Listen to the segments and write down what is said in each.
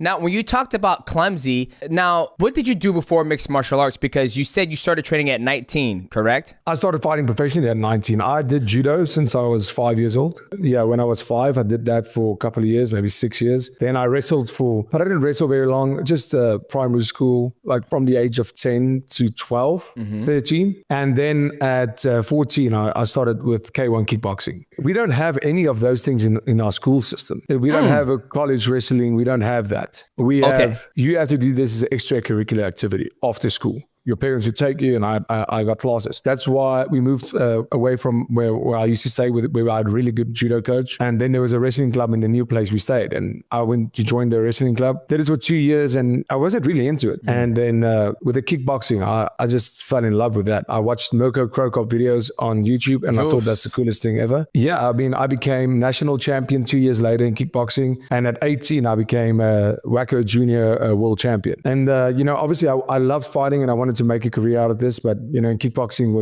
Now, when you talked about clumsy, now, what did you do before mixed martial arts? Because you said you started training at 19, correct? I started fighting professionally at 19. I did judo since I was 5 years old. Yeah, when I was 5, I did that for a couple of years, maybe 6 years. Then I wrestled but I didn't wrestle very long, just primary school, like from the age of 10 to 12, 13. And then at 14, I started with K1 kickboxing. We don't have any of those things in our school system. We don't have a college wrestling. We don't have that. You have to do this as an extracurricular activity after school. Your parents would take you, and I got classes. That's why we moved away from where I used to stay, where I had a really good judo coach. And then there was a wrestling club in the new place we stayed. And I went to join the wrestling club. Did it for 2 years, and I wasn't really into it. And then with the kickboxing, I just fell in love with that. I watched Mirko Krokop videos on YouTube, and I thought that's the coolest thing ever. Yeah, I mean, I became national champion 2 years later in kickboxing. And at 18, I became a WACO junior world champion. And, obviously I loved fighting, and I wanted to make a career out of this, but in kickboxing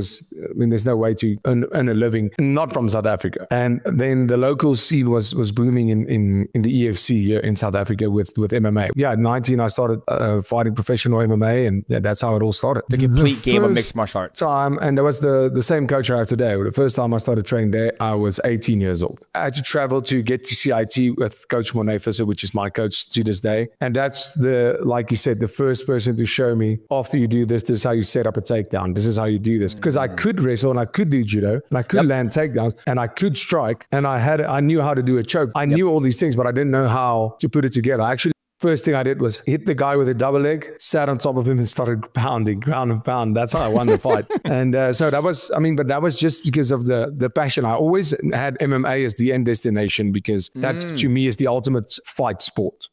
there's no way to earn a living, not from South Africa. And then the local scene was booming in the EFC here in South Africa with MMA. Yeah, at 19 I started fighting professional MMA, and that's how it all started. The complete game of mixed martial arts. And that was the same coach I have today. The first time I started training there, I was 18 years old. I had to travel to get to CIT with Coach Monet, which is my coach to this day. And that's like you said, the first person to show me, after you do this is how you set up a takedown. This is how you do this. Because I could wrestle, and I could do judo, and I could land takedowns, and I could strike, and I knew how to do a choke. I knew all these things, but I didn't know how to put it together. First thing I did was hit the guy with a double leg, sat on top of him, and started pounding, ground and pound. That's how I won the fight. And so that was just because of the passion. I always had MMA as the end destination, because that to me is the ultimate fight sport.